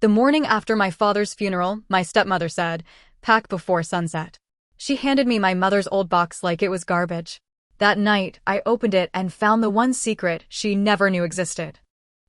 The morning after my father's funeral, my stepmother said, "Pack before sunset." She handed me my mother's old box like it was garbage. That night, I opened it and found the one secret she never knew existed.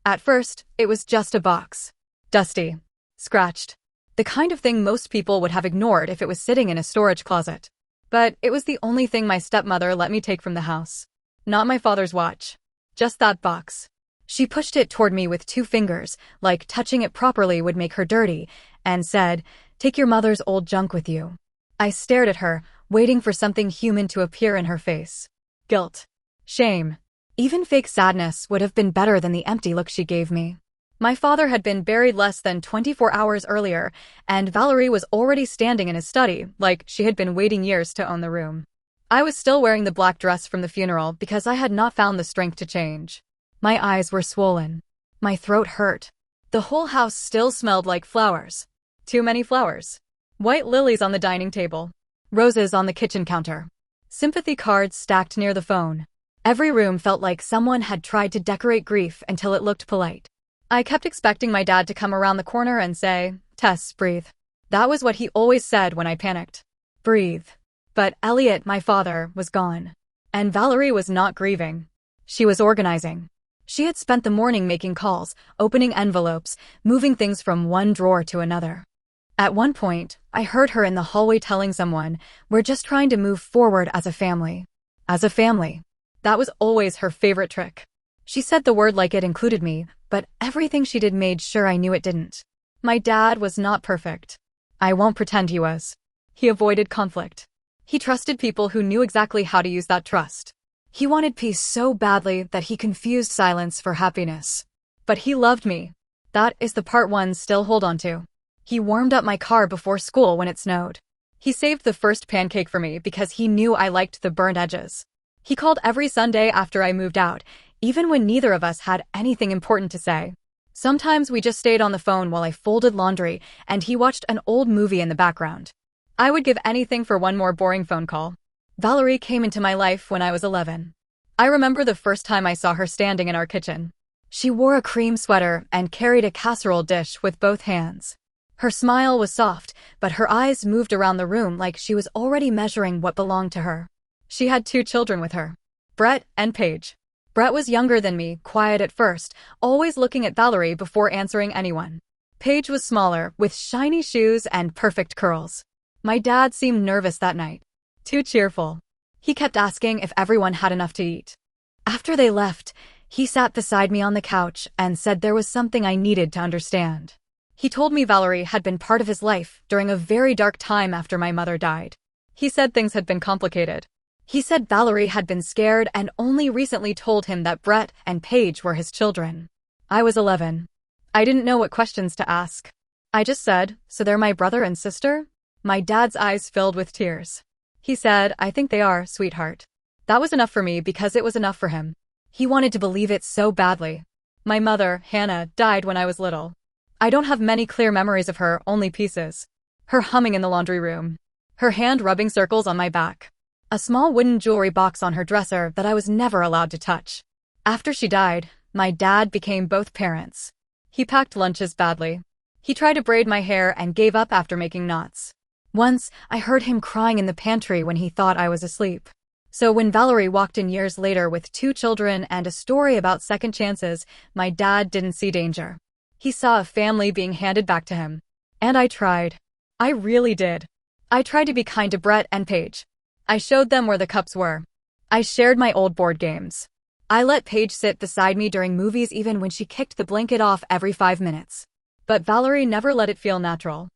At first, it was just a box. Dusty. Scratched. The kind of thing most people would have ignored if it was sitting in a storage closet. But it was the only thing my stepmother let me take from the house. Not my father's watch. Just that box. She pushed it toward me with 2 fingers, like touching it properly would make her dirty, and said, "Take your mother's old junk with you." I stared at her, waiting for something human to appear in her face. Guilt. Shame. Even fake sadness would have been better than the empty look she gave me. My father had been buried less than 24 hours earlier, and Valerie was already standing in his study, like she had been waiting years to own the room. I was still wearing the black dress from the funeral because I had not found the strength to change. My eyes were swollen. My throat hurt. The whole house still smelled like flowers. Too many flowers. White lilies on the dining table. Roses on the kitchen counter. Sympathy cards stacked near the phone. Every room felt like someone had tried to decorate grief until it looked polite. I kept expecting my dad to come around the corner and say, "Tess, breathe." That was what he always said when I panicked. Breathe. But Elliot, my father, was gone. And Valerie was not grieving. She was organizing. She had spent the morning making calls, opening envelopes, moving things from one drawer to another. At one point, I heard her in the hallway telling someone, "We're just trying to move forward as a family." As a family. That was always her favorite trick. She said the word like it included me, but everything she did made sure I knew it didn't. My dad was not perfect. I won't pretend he was. He avoided conflict. He trusted people who knew exactly how to use that trust. He wanted peace so badly that he confused silence for happiness. But he loved me. That is the part ones still hold on to. He warmed up my car before school when it snowed. He saved the first pancake for me because he knew I liked the burnt edges. He called every Sunday after I moved out, even when neither of us had anything important to say. Sometimes we just stayed on the phone while I folded laundry and he watched an old movie in the background. I would give anything for one more boring phone call. Valerie came into my life when I was 11. I remember the first time I saw her standing in our kitchen. She wore a cream sweater and carried a casserole dish with both hands. Her smile was soft, but her eyes moved around the room like she was already measuring what belonged to her. She had 2 children with her, Brett and Paige. Brett was younger than me, quiet at first, always looking at Valerie before answering anyone. Paige was smaller, with shiny shoes and perfect curls. My dad seemed nervous that night. Too cheerful. He kept asking if everyone had enough to eat. After they left, he sat beside me on the couch and said there was something I needed to understand. He told me Valerie had been part of his life during a very dark time after my mother died. He said things had been complicated. He said Valerie had been scared and only recently told him that Brett and Paige were his children. I was 11. I didn't know what questions to ask. I just said, "So they're my brother and sister?" My dad's eyes filled with tears. He said, "I think they are, sweetheart." That was enough for me because it was enough for him. He wanted to believe it so badly. My mother, Hannah, died when I was little. I don't have many clear memories of her, only pieces. Her humming in the laundry room. Her hand rubbing circles on my back. A small wooden jewelry box on her dresser that I was never allowed to touch. After she died, my dad became both parents. He packed lunches badly. He tried to braid my hair and gave up after making knots. Once, I heard him crying in the pantry when he thought I was asleep. So when Valerie walked in years later with 2 children and a story about second chances, my dad didn't see danger. He saw a family being handed back to him. And I tried. I really did. I tried to be kind to Brett and Paige. I showed them where the cups were. I shared my old board games. I let Paige sit beside me during movies even when she kicked the blanket off every 5 minutes. But Valerie never let it feel natural.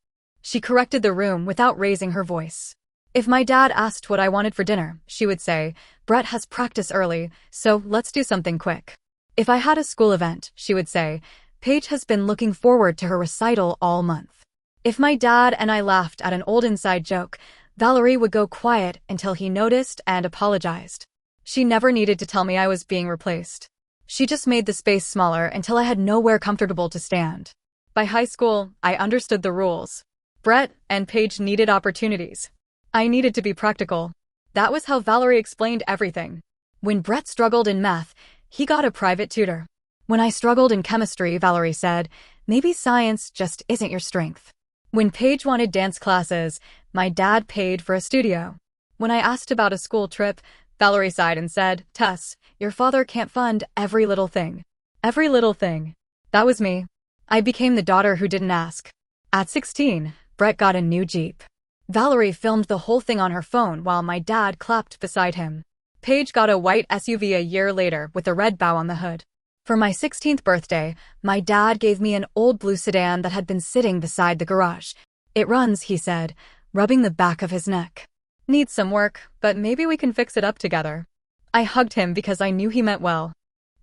She corrected the room without raising her voice. If my dad asked what I wanted for dinner, she would say, "Brett has practice early, so let's do something quick." If I had a school event, she would say, "Paige has been looking forward to her recital all month." If my dad and I laughed at an old inside joke, Valerie would go quiet until he noticed and apologized. She never needed to tell me I was being replaced. She just made the space smaller until I had nowhere comfortable to stand. By high school, I understood the rules. Brett and Paige needed opportunities. I needed to be practical. That was how Valerie explained everything. When Brett struggled in math, he got a private tutor. When I struggled in chemistry, Valerie said, Maybe science just isn't your strength. When Paige wanted dance classes, my dad paid for a studio. When I asked about a school trip, Valerie sighed and said, "Tess, your father can't fund every little thing." Every little thing. That was me. I became the daughter who didn't ask. At 16, Brett got a new Jeep. Valerie filmed the whole thing on her phone while my dad clapped beside him. Paige got a white SUV a year later with a red bow on the hood. For my 16th birthday, my dad gave me an old blue sedan that had been sitting beside the garage. "It runs," he said, rubbing the back of his neck. "Needs some work, but maybe we can fix it up together." I hugged him because I knew he meant well.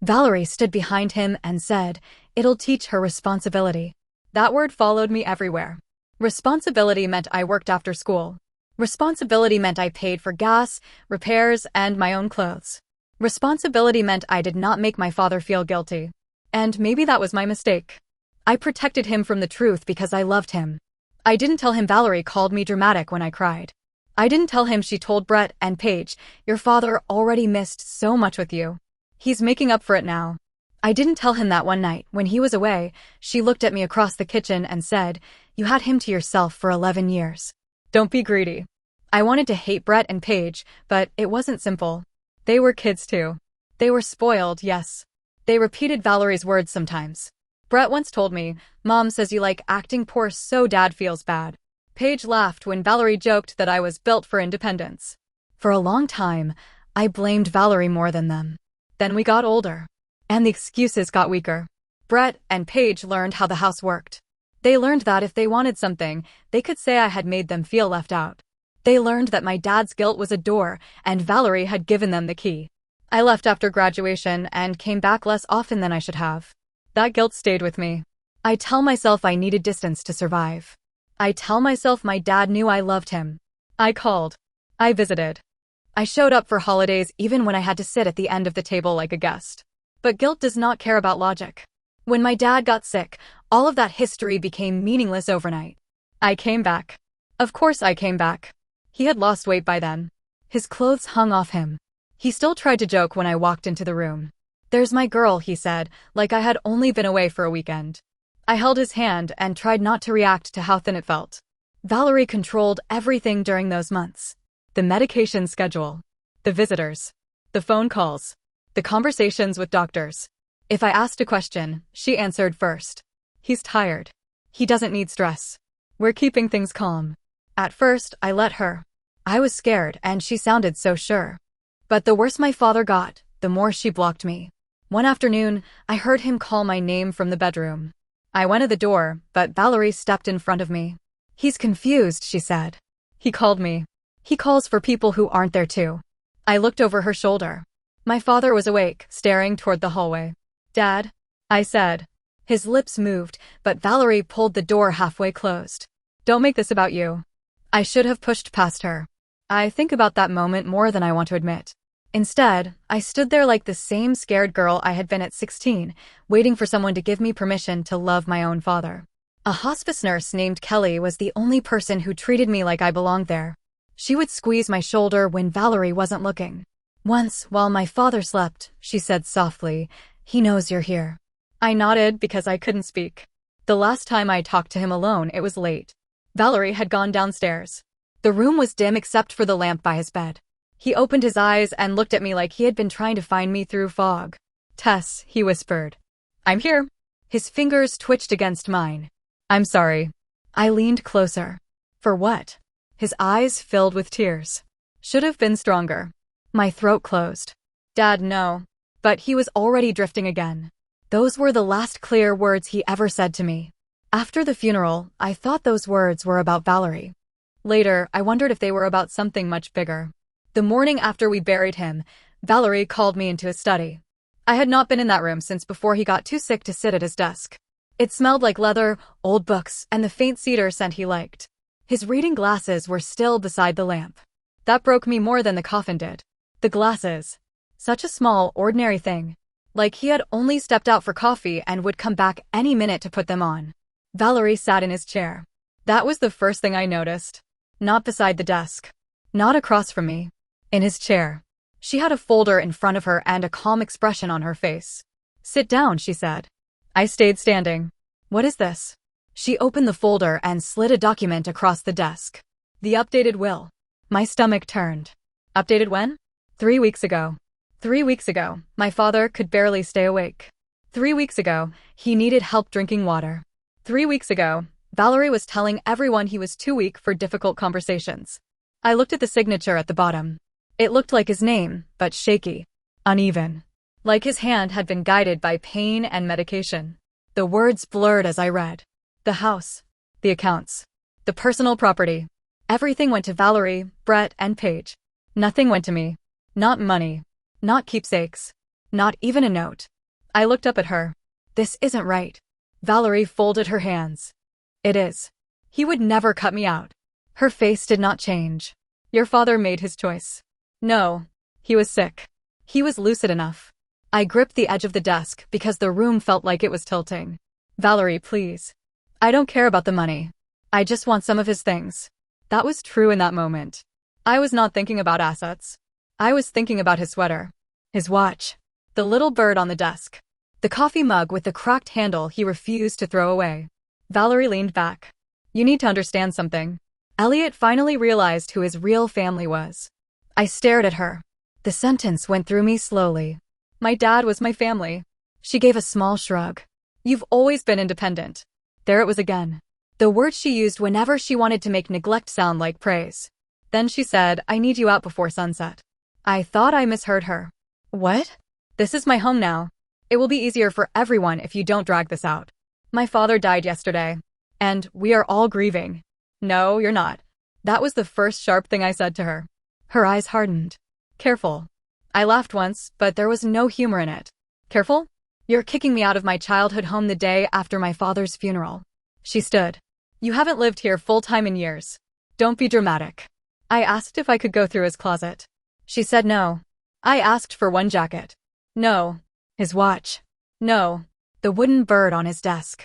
Valerie stood behind him and said, "It'll teach her responsibility." That word followed me everywhere. Responsibility meant I worked after school. Responsibility meant I paid for gas, repairs, and my own clothes. Responsibility meant I did not make my father feel guilty. And maybe that was my mistake. I protected him from the truth because I loved him. I didn't tell him Valerie called me dramatic when I cried. I didn't tell him she told Brett and Paige, "Your father already missed so much with you. He's making up for it now." I didn't tell him that one night, when he was away, she looked at me across the kitchen and said, "You had him to yourself for 11 years. Don't be greedy." I wanted to hate Brett and Paige, but it wasn't simple. They were kids too. They were spoiled, yes. They repeated Valerie's words sometimes. Brett once told me, "Mom says you like acting poor so Dad feels bad." Paige laughed when Valerie joked that I was built for independence. For a long time, I blamed Valerie more than them. Then we got older, and the excuses got weaker. Brett and Paige learned how the house worked. They learned that if they wanted something, they could say I had made them feel left out. They learned that my dad's guilt was a door, and Valerie had given them the key. I left after graduation and came back less often than I should have. That guilt stayed with me. I tell myself I needed distance to survive. I tell myself my dad knew I loved him. I called. I visited. I showed up for holidays even when I had to sit at the end of the table like a guest. But guilt does not care about logic. When my dad got sick, all of that history became meaningless overnight. I came back. Of course I came back. He had lost weight by then. His clothes hung off him. He still tried to joke when I walked into the room. "There's my girl," he said, like I had only been away for a weekend. I held his hand and tried not to react to how thin it felt. Valerie controlled everything during those months. The medication schedule, the visitors, the phone calls, the conversations with doctors. If I asked a question, she answered first. "He's tired. He doesn't need stress. We're keeping things calm." At first, I let her. I was scared, and she sounded so sure. But the worse my father got, the more she blocked me. One afternoon, I heard him call my name from the bedroom. I went to the door, but Valerie stepped in front of me. "He's confused," she said. "He called me. He calls for people who aren't there too." I looked over her shoulder. My father was awake, staring toward the hallway. "Dad?" I said. His lips moved, but Valerie pulled the door halfway closed. "Don't make this about you." I should have pushed past her. I think about that moment more than I want to admit. Instead, I stood there like the same scared girl I had been at 16, waiting for someone to give me permission to love my own father. A hospice nurse named Kelly was the only person who treated me like I belonged there. She would squeeze my shoulder when Valerie wasn't looking. Once, while my father slept, she said softly, "He knows you're here." I nodded because I couldn't speak. The last time I talked to him alone, it was late. Valerie had gone downstairs. The room was dim except for the lamp by his bed. He opened his eyes and looked at me like he had been trying to find me through fog. "Tess," he whispered. "I'm here." His fingers twitched against mine. "I'm sorry." I leaned closer. "For what?" His eyes filled with tears. "Should have been stronger." My throat closed. "Dad, no." But he was already drifting again. Those were the last clear words he ever said to me. After the funeral, I thought those words were about Valerie. Later, I wondered if they were about something much bigger. The morning after we buried him, Valerie called me into his study. I had not been in that room since before he got too sick to sit at his desk. It smelled like leather, old books, and the faint cedar scent he liked. His reading glasses were still beside the lamp. That broke me more than the coffin did. The glasses. Such a small, ordinary thing. Like he had only stepped out for coffee and would come back any minute to put them on. Valerie sat in his chair. That was the first thing I noticed. Not beside the desk. Not across from me. In his chair. She had a folder in front of her and a calm expression on her face. "Sit down," she said. I stayed standing. What is this? She opened the folder and slid a document across the desk. The updated will. My stomach turned. Updated when? 3 weeks ago. 3 weeks ago, my father could barely stay awake. 3 weeks ago, he needed help drinking water. 3 weeks ago, Valerie was telling everyone he was too weak for difficult conversations. I looked at the signature at the bottom. It looked like his name, but shaky. Uneven. Like his hand had been guided by pain and medication. The words blurred as I read. The house. The accounts. The personal property. Everything went to Valerie, Brett, and Paige. Nothing went to me. Not money. Not keepsakes. Not even a note. I looked up at her. This isn't right. Valerie folded her hands. It is. He would never cut me out. Her face did not change. Your father made his choice. No. He was sick. He was lucid enough. I gripped the edge of the desk because the room felt like it was tilting. Valerie, please. I don't care about the money. I just want some of his things. That was true in that moment. I was not thinking about assets. I was thinking about his sweater. His watch. The little bird on the desk. The coffee mug with the cracked handle he refused to throw away. Valerie leaned back. You need to understand something. Elliot finally realized who his real family was. I stared at her. The sentence went through me slowly. My dad was my family. She gave a small shrug. You've always been independent. There it was again. The word she used whenever she wanted to make neglect sound like praise. Then she said, I need you out before sunset. I thought I misheard her. What? This is my home now. It will be easier for everyone if you don't drag this out. My father died yesterday. And we are all grieving. No, you're not. That was the first sharp thing I said to her. Her eyes hardened. Careful. I laughed once, but there was no humor in it. Careful? You're kicking me out of my childhood home the day after my father's funeral. She stood. You haven't lived here full-time in years. Don't be dramatic. I asked if I could go through his closet. She said no. I asked for one jacket. No. His watch. No. The wooden bird on his desk.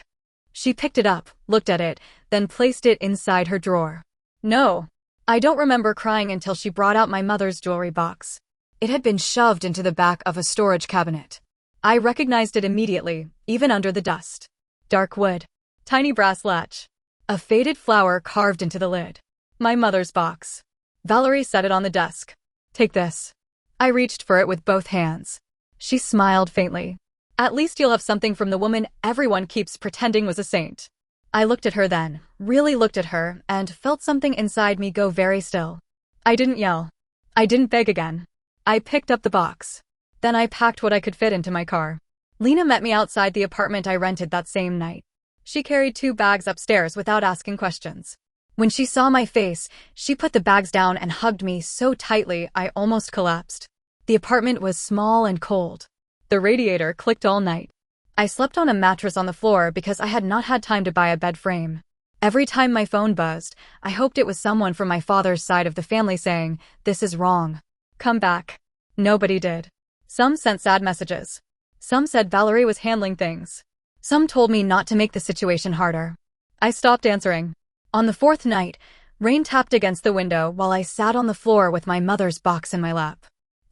She picked it up, looked at it, then placed it inside her drawer. No. I don't remember crying until she brought out my mother's jewelry box. It had been shoved into the back of a storage cabinet. I recognized it immediately, even under the dust. Dark wood. Tiny brass latch. A faded flower carved into the lid. My mother's box. Valerie set it on the desk. Take this. I reached for it with both hands. She smiled faintly. At least you'll have something from the woman everyone keeps pretending was a saint. I looked at her then, really looked at her, and felt something inside me go very still. I didn't yell. I didn't beg again. I picked up the box. Then I packed what I could fit into my car. Lena met me outside the apartment I rented that same night. She carried 2 bags upstairs without asking questions. When she saw my face, she put the bags down and hugged me so tightly I almost collapsed. The apartment was small and cold. The radiator clicked all night. I slept on a mattress on the floor because I had not had time to buy a bed frame. Every time my phone buzzed, I hoped it was someone from my father's side of the family saying, "This is wrong. Come back." Nobody did. Some sent sad messages. Some said Valerie was handling things. Some told me not to make the situation harder. I stopped answering. On the 4th night, rain tapped against the window while I sat on the floor with my mother's box in my lap.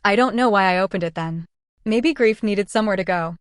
I don't know why I opened it then. Maybe grief needed somewhere to go.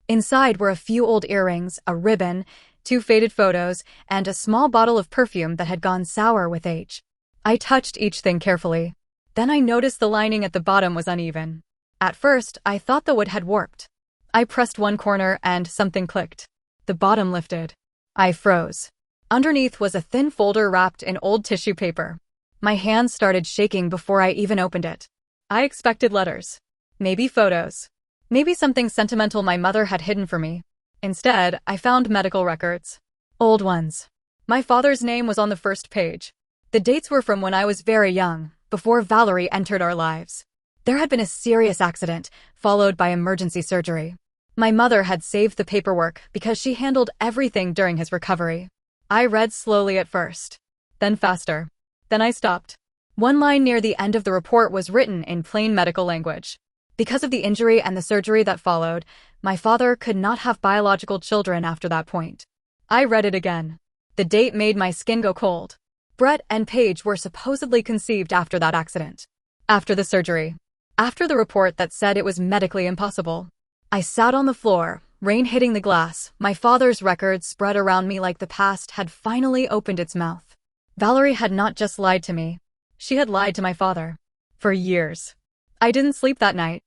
Inside were a few old earrings, a ribbon, 2 faded photos, and a small bottle of perfume that had gone sour with age. I touched each thing carefully. Then I noticed the lining at the bottom was uneven. At first, I thought the wood had warped. I pressed one corner and something clicked. The bottom lifted. I froze. Underneath was a thin folder wrapped in old tissue paper. My hands started shaking before I even opened it. I expected letters. Maybe photos. Maybe something sentimental my mother had hidden from me. Instead, I found medical records. Old ones. My father's name was on the first page. The dates were from when I was very young, before Valerie entered our lives. There had been a serious accident, followed by emergency surgery. My mother had saved the paperwork because she handled everything during his recovery. I read slowly at first. Then faster. Then I stopped. One line near the end of the report was written in plain medical language. Because of the injury and the surgery that followed, my father could not have biological children after that point. I read it again. The date made my skin go cold. Brett and Paige were supposedly conceived after that accident. After the surgery. After the report that said it was medically impossible. I sat on the floor, rain hitting the glass, my father's records spread around me like the past had finally opened its mouth. Valerie had not just lied to me. She had lied to my father. For years. I didn't sleep that night.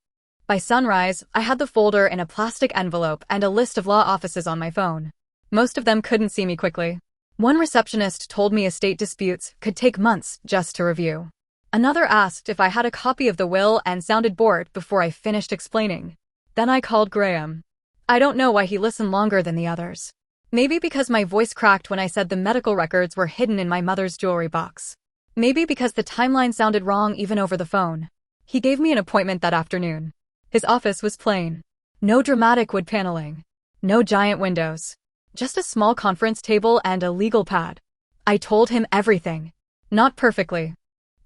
By sunrise, I had the folder in a plastic envelope and a list of law offices on my phone. Most of them couldn't see me quickly. One receptionist told me estate disputes could take months just to review. Another asked if I had a copy of the will and sounded bored before I finished explaining. Then I called Graham. I don't know why he listened longer than the others. Maybe because my voice cracked when I said the medical records were hidden in my mother's jewelry box. Maybe because the timeline sounded wrong even over the phone. He gave me an appointment that afternoon. His office was plain. No dramatic wood paneling. No giant windows. Just a small conference table and a legal pad. I told him everything. Not perfectly.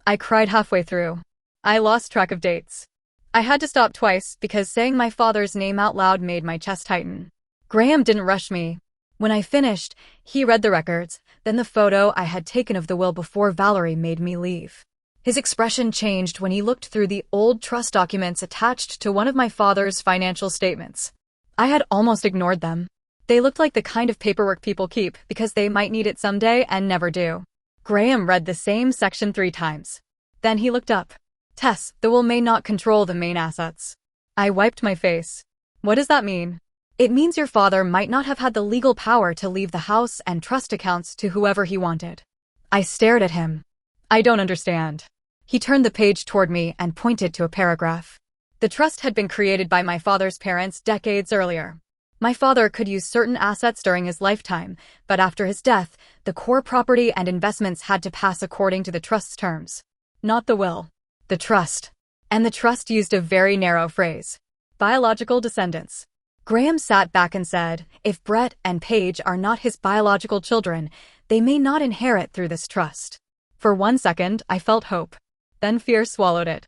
I cried halfway through. I lost track of dates. I had to stop twice because saying my father's name out loud made my chest tighten. Graham didn't rush me. When I finished, he read the records, then the photo I had taken of the will before Valerie made me leave. His expression changed when he looked through the old trust documents attached to one of my father's financial statements. I had almost ignored them. They looked like the kind of paperwork people keep because they might need it someday and never do. Graham read the same section 3 times. Then he looked up. Tess, the will may not control the main assets. I wiped my face. What does that mean? It means your father might not have had the legal power to leave the house and trust accounts to whoever he wanted. I stared at him. I don't understand. He turned the page toward me and pointed to a paragraph. The trust had been created by my father's parents decades earlier. My father could use certain assets during his lifetime, but after his death, the core property and investments had to pass according to the trust's terms. Not the will. The trust. And the trust used a very narrow phrase. Biological descendants. Graham sat back and said, if Brett and Paige are not his biological children, they may not inherit through this trust. For 1 second, I felt hope. Then fear swallowed it.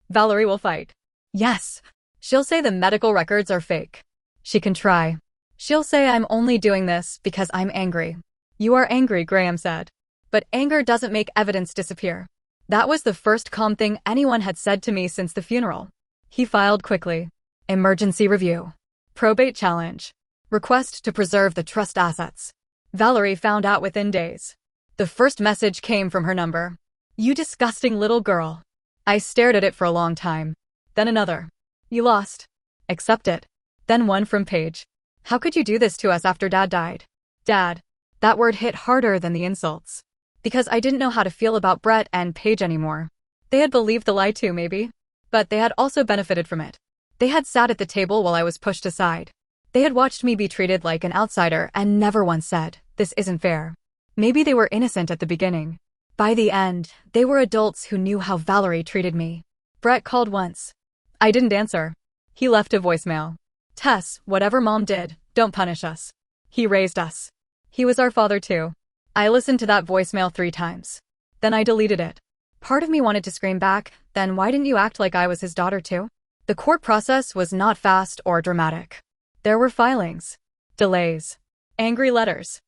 Valerie will fight. Yes. She'll say the medical records are fake. She can try. She'll say I'm only doing this because I'm angry. You are angry, Graham said. But anger doesn't make evidence disappear. That was the first calm thing anyone had said to me since the funeral. He filed quickly. Emergency review. Probate challenge. Request to preserve the trust assets. Valerie found out within days. The first message came from her number. You disgusting little girl. I stared at it for a long time. Then another. You lost. Accept it. Then one from Paige. How could you do this to us after Dad died? Dad. That word hit harder than the insults. Because I didn't know how to feel about Brett and Paige anymore. They had believed the lie too, maybe. But they had also benefited from it. They had sat at the table while I was pushed aside. They had watched me be treated like an outsider and never once said, this isn't fair. Maybe they were innocent at the beginning. By the end, they were adults who knew how Valerie treated me. Brett called once. I didn't answer. He left a voicemail. Tess, whatever Mom did, don't punish us. He raised us. He was our father too. I listened to that voicemail 3 times. Then I deleted it. Part of me wanted to scream back, then why didn't you act like I was his daughter too? The court process was not fast or dramatic. There were filings. Delays. Angry letters.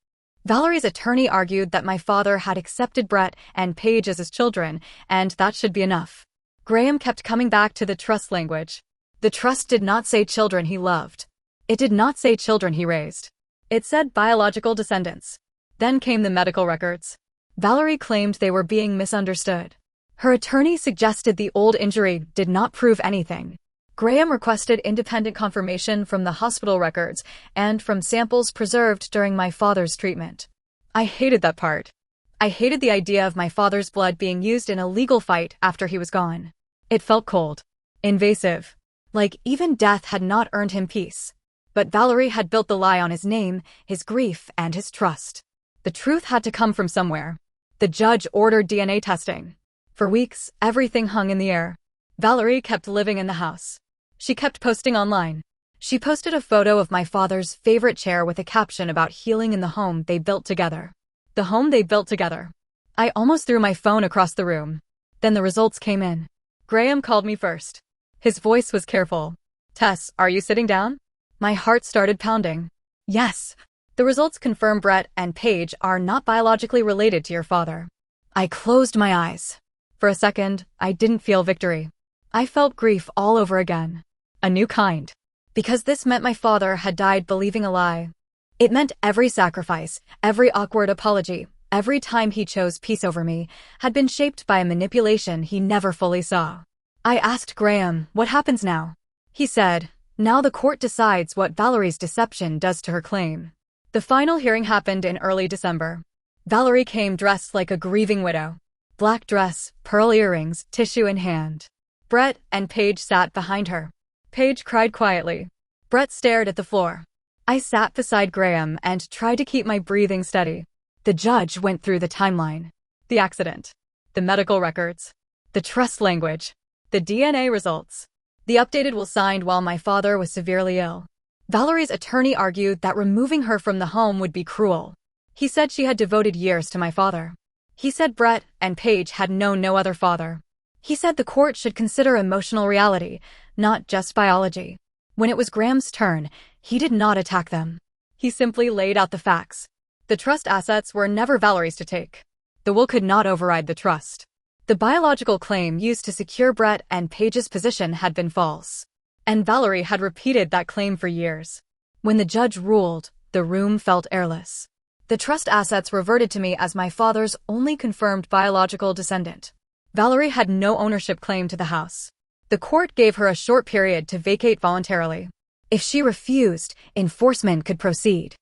Valerie's attorney argued that my father had accepted Brett and Paige as his children, and that should be enough. Graham kept coming back to the trust language. The trust did not say children he loved. It did not say children he raised. It said biological descendants. Then came the medical records. Valerie claimed they were being misunderstood. Her attorney suggested the old injury did not prove anything. Graham requested independent confirmation from the hospital records and from samples preserved during my father's treatment. I hated that part. I hated the idea of my father's blood being used in a legal fight after he was gone. It felt cold. Invasive. Like even death had not earned him peace. But Valerie had built the lie on his name, his grief, and his trust. The truth had to come from somewhere. The judge ordered DNA testing. For weeks, everything hung in the air. Valerie kept living in the house. She kept posting online. She posted a photo of my father's favorite chair with a caption about healing in the home they built together. The home they built together. I almost threw my phone across the room. Then the results came in. Graham called me first. His voice was careful. Tess, are you sitting down? My heart started pounding. Yes. The results confirm Brett and Paige are not biologically related to your father. I closed my eyes. For a second, I didn't feel victory. I felt grief all over again. A new kind. Because this meant my father had died believing a lie. It meant every sacrifice, every awkward apology, every time he chose peace over me, had been shaped by a manipulation he never fully saw. I asked Graham, what happens now? He said, now the court decides what Valerie's deception does to her claim. The final hearing happened in early December. Valerie came dressed like a grieving widow. Black dress, pearl earrings, tissue in hand. Brett and Paige sat behind her. Paige cried quietly. Brett stared at the floor. I sat beside Graham and tried to keep my breathing steady. The judge went through the timeline. The accident. The medical records. The trust language. The DNA results. The updated will signed while my father was severely ill. Valerie's attorney argued that removing her from the home would be cruel. He said she had devoted years to my father. He said Brett and Paige had known no other father. He said the court should consider emotional reality, not just biology. When it was Graham's turn, he did not attack them. He simply laid out the facts. The trust assets were never Valerie's to take. The will could not override the trust. The biological claim used to secure Brett and Paige's position had been false. And Valerie had repeated that claim for years. When the judge ruled, the room felt airless. The trust assets reverted to me as my father's only confirmed biological descendant. Valerie had no ownership claim to the house. The court gave her a short period to vacate voluntarily. If she refused, enforcement could proceed.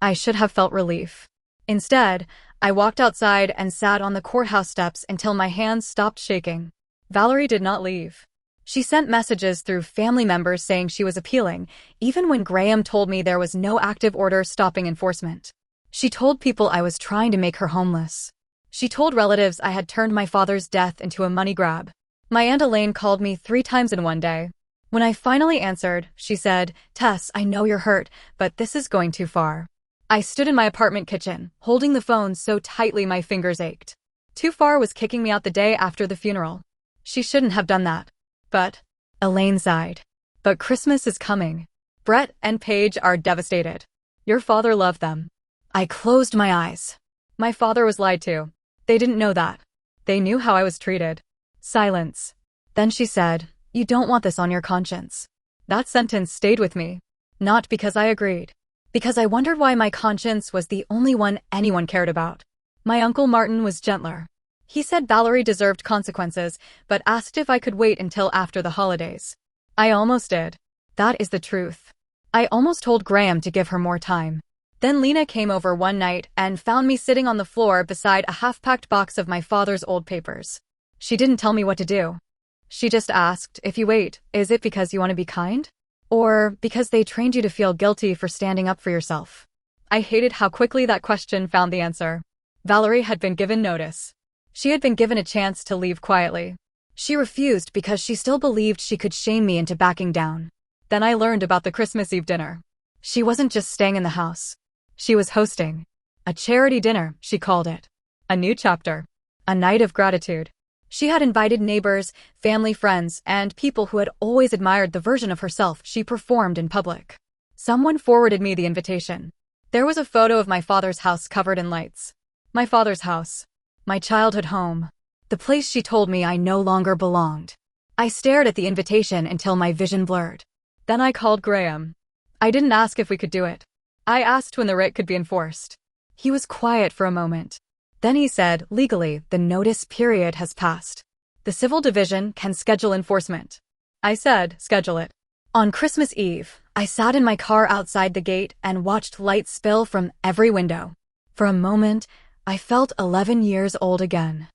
I should have felt relief. Instead, I walked outside and sat on the courthouse steps until my hands stopped shaking. Valerie did not leave. She sent messages through family members saying she was appealing, even when Graham told me there was no active order stopping enforcement. She told people I was trying to make her homeless. She told relatives I had turned my father's death into a money grab. My Aunt Elaine called me 3 times in one day. When I finally answered, she said, Tess, I know you're hurt, but this is going too far. I stood in my apartment kitchen, holding the phone so tightly my fingers ached. Too Far was kicking me out the day after the funeral. She shouldn't have done that. But, Elaine sighed. But Christmas is coming. Brett and Paige are devastated. Your father loved them. I closed my eyes. My father was lied to. They didn't know that. They knew how I was treated. Silence. Then she said, you don't want this on your conscience. That sentence stayed with me. Not because I agreed. Because I wondered why my conscience was the only one anyone cared about. My Uncle Martin was gentler. He said Valerie deserved consequences, but asked if I could wait until after the holidays. I almost did. That is the truth. I almost told Graham to give her more time. Then Lena came over one night and found me sitting on the floor beside a half-packed box of my father's old papers. She didn't tell me what to do. She just asked, if you wait, is it because you want to be kind? Or because they trained you to feel guilty for standing up for yourself? I hated how quickly that question found the answer. Valerie had been given notice. She had been given a chance to leave quietly. She refused because she still believed she could shame me into backing down. Then I learned about the Christmas Eve dinner. She wasn't just staying in the house. She was hosting. A charity dinner, she called it. A new chapter. A night of gratitude. She had invited neighbors, family friends, and people who had always admired the version of herself she performed in public. Someone forwarded me the invitation. There was a photo of my father's house covered in lights. My father's house. My childhood home. The place she told me I no longer belonged. I stared at the invitation until my vision blurred. Then I called Graham. I didn't ask if we could do it. I asked when the writ could be enforced. He was quiet for a moment. Then he said, legally, the notice period has passed. The civil division can schedule enforcement. I said, schedule it. On Christmas Eve, I sat in my car outside the gate and watched light spill from every window. For a moment, I felt 11 years old again.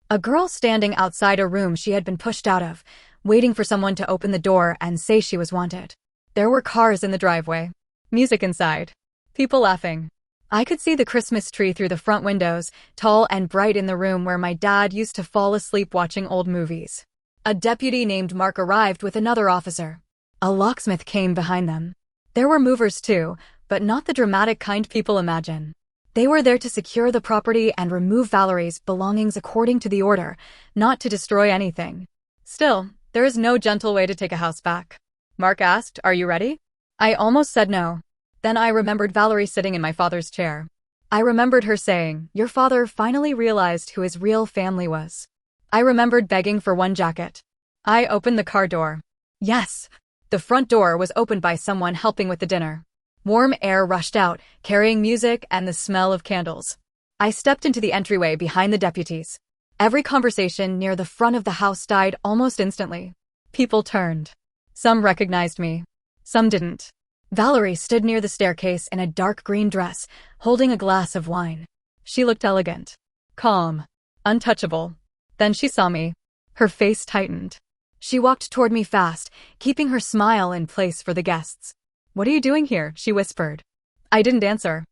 A girl standing outside a room she had been pushed out of, waiting for someone to open the door and say she was wanted. There were cars in the driveway. Music inside. People laughing. I could see the Christmas tree through the front windows, tall and bright in the room where my dad used to fall asleep watching old movies. A deputy named Mark arrived with another officer. A locksmith came behind them. There were movers too, but not the dramatic kind people imagine. They were there to secure the property and remove Valerie's belongings according to the order, not to destroy anything. Still, there is no gentle way to take a house back. Mark asked, "Are you ready?" I almost said no. Then I remembered Valerie sitting in my father's chair. I remembered her saying, "Your father finally realized who his real family was." I remembered begging for one jacket. I opened the car door. Yes. The front door was opened by someone helping with the dinner. Warm air rushed out, carrying music and the smell of candles. I stepped into the entryway behind the deputies. Every conversation near the front of the house died almost instantly. People turned. Some recognized me. Some didn't. Valerie stood near the staircase in a dark green dress, holding a glass of wine. She looked elegant, calm, untouchable. Then she saw me. Her face tightened. She walked toward me fast, keeping her smile in place for the guests. "What are you doing here?" she whispered. I didn't answer.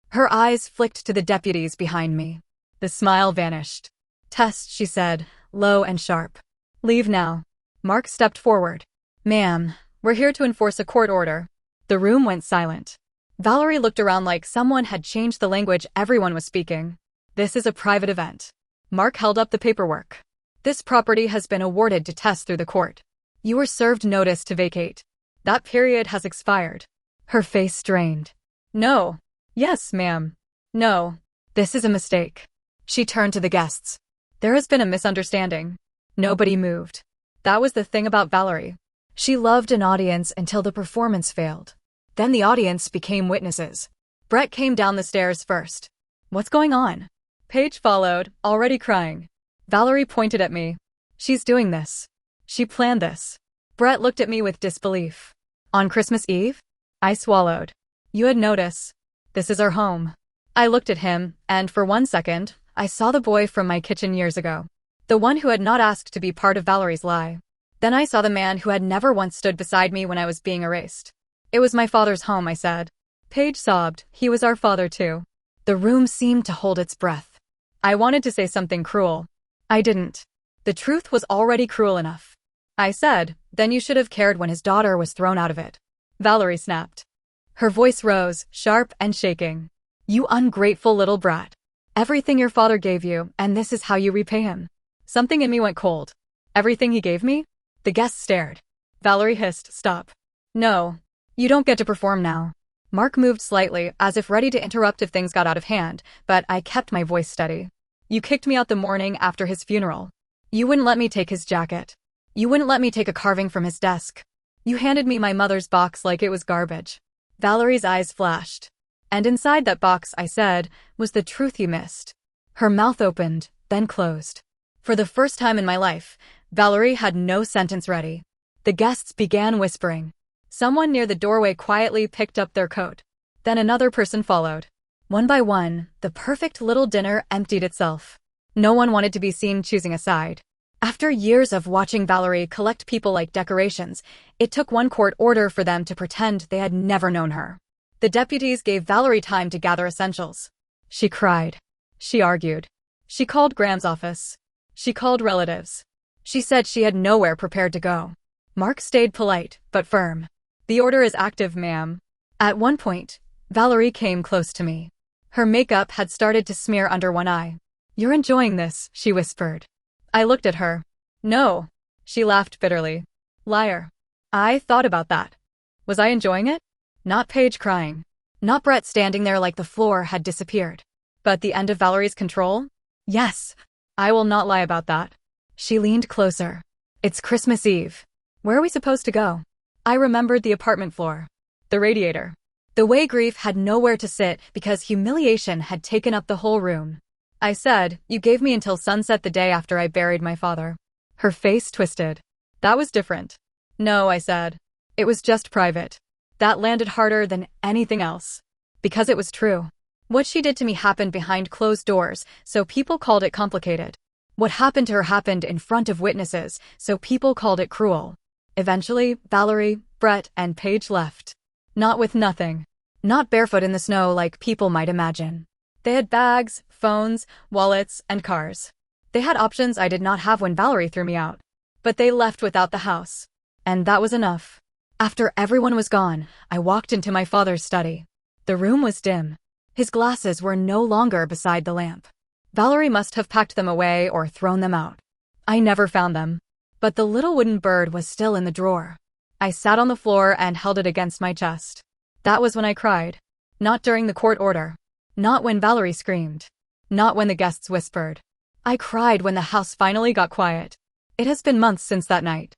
Her eyes flicked to the deputies behind me. The smile vanished. "Tess," she said, low and sharp. "Leave now." Mark stepped forward. "Ma'am, we're here to enforce a court order." The room went silent. Valerie looked around like someone had changed the language everyone was speaking. "This is a private event." Mark held up the paperwork. "This property has been awarded to Tess through the court. You were served notice to vacate. That period has expired." Her face strained. "No." "Yes, ma'am." "No. This is a mistake." She turned to the guests. "There has been a misunderstanding." Nobody moved. That was the thing about Valerie. She loved an audience until the performance failed. Then the audience became witnesses. Brett came down the stairs first. "What's going on?" Paige followed, already crying. Valerie pointed at me. "She's doing this. She planned this." Brett looked at me with disbelief. "On Christmas Eve?" I swallowed. "You had notice. This is our home." I looked at him, and for one second, I saw the boy from my kitchen years ago. The one who had not asked to be part of Valerie's lie. Then I saw the man who had never once stood beside me when I was being erased. "It was my father's home," I said. Paige sobbed. "He was our father too." The room seemed to hold its breath. I wanted to say something cruel. I didn't. The truth was already cruel enough. I said, "Then you should have cared when his daughter was thrown out of it." Valerie snapped. Her voice rose, sharp and shaking. "You ungrateful little brat. Everything your father gave you, and this is how you repay him." Something in me went cold. "Everything he gave me?" The guests stared. Valerie hissed, "Stop." "No. You don't get to perform now." Mark moved slightly, as if ready to interrupt if things got out of hand, but I kept my voice steady. "You kicked me out the morning after his funeral. You wouldn't let me take his jacket. You wouldn't let me take a carving from his desk. You handed me my mother's box like it was garbage." Valerie's eyes flashed. "And inside that box," I said, "was the truth you missed." Her mouth opened, then closed. For the first time in my life, Valerie had no sentence ready. The guests began whispering. Someone near the doorway quietly picked up their coat. Then another person followed. One by one, the perfect little dinner emptied itself. No one wanted to be seen choosing a side. After years of watching Valerie collect people like decorations, it took one court order for them to pretend they had never known her. The deputies gave Valerie time to gather essentials. She cried. She argued. She called Graham's office. She called relatives. She said she had nowhere prepared to go. Mark stayed polite, but firm. "The order is active, ma'am." At one point, Valerie came close to me. Her makeup had started to smear under one eye. "You're enjoying this," she whispered. I looked at her. "No." She laughed bitterly. "Liar." I thought about that. Was I enjoying it? Not Paige crying. Not Brett standing there like the floor had disappeared. But the end of Valerie's control? Yes. I will not lie about that. She leaned closer. "It's Christmas Eve. Where are we supposed to go?" I remembered the apartment floor. The radiator. The way grief had nowhere to sit because humiliation had taken up the whole room. I said, "You gave me until sunset the day after I buried my father." Her face twisted. "That was different." "No," I said. "It was just private." That landed harder than anything else. Because it was true. What she did to me happened behind closed doors, so people called it complicated. What happened to her happened in front of witnesses, so people called it cruel. Eventually, Valerie, Brett, and Paige left. Not with nothing. Not barefoot in the snow like people might imagine. They had bags, phones, wallets, and cars. They had options I did not have when Valerie threw me out. But they left without the house. And that was enough. After everyone was gone, I walked into my father's study. The room was dim. His glasses were no longer beside the lamp. Valerie must have packed them away or thrown them out. I never found them. But the little wooden bird was still in the drawer. I sat on the floor and held it against my chest. That was when I cried. Not during the court order. Not when Valerie screamed. Not when the guests whispered. I cried when the house finally got quiet. It has been months since that night.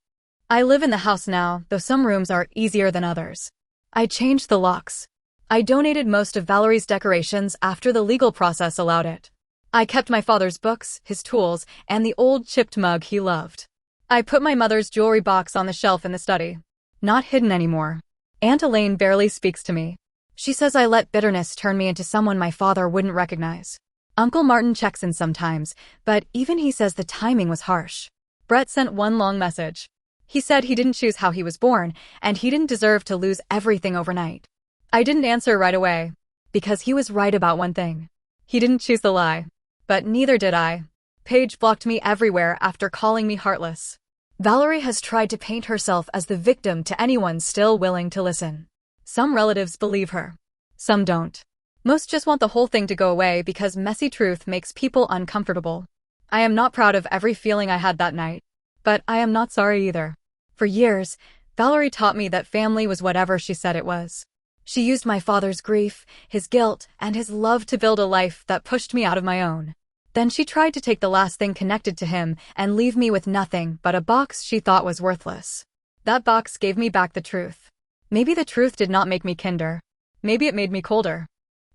I live in the house now, though some rooms are easier than others. I changed the locks. I donated most of Valerie's decorations after the legal process allowed it. I kept my father's books, his tools, and the old chipped mug he loved. I put my mother's jewelry box on the shelf in the study. Not hidden anymore. Aunt Elaine barely speaks to me. She says I let bitterness turn me into someone my father wouldn't recognize. Uncle Martin checks in sometimes, but even he says the timing was harsh. Brett sent one long message. He said he didn't choose how he was born, and he didn't deserve to lose everything overnight. I didn't answer right away, because he was right about one thing. He didn't choose the lie. But neither did I. Paige blocked me everywhere after calling me heartless. Valerie has tried to paint herself as the victim to anyone still willing to listen. Some relatives believe her. Some don't. Most just want the whole thing to go away because messy truth makes people uncomfortable. I am not proud of every feeling I had that night. But I am not sorry either. For years, Valerie taught me that family was whatever she said it was. She used my father's grief, his guilt, and his love to build a life that pushed me out of my own. Then she tried to take the last thing connected to him and leave me with nothing but a box she thought was worthless. That box gave me back the truth. Maybe the truth did not make me kinder. Maybe it made me colder.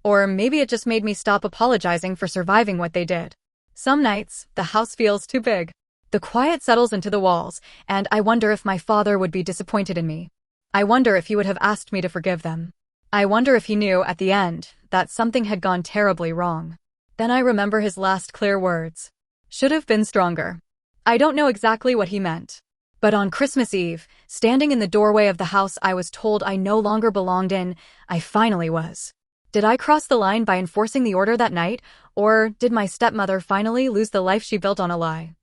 Or maybe it just made me stop apologizing for surviving what they did. Some nights, the house feels too big. The quiet settles into the walls, and I wonder if my father would be disappointed in me. I wonder if he would have asked me to forgive them. I wonder if he knew, at the end, that something had gone terribly wrong. Then I remember his last clear words. Should have been stronger. I don't know exactly what he meant. But on Christmas Eve, standing in the doorway of the house I was told I no longer belonged in, I finally was. Did I cross the line by enforcing the order that night, or did my stepmother finally lose the life she built on a lie?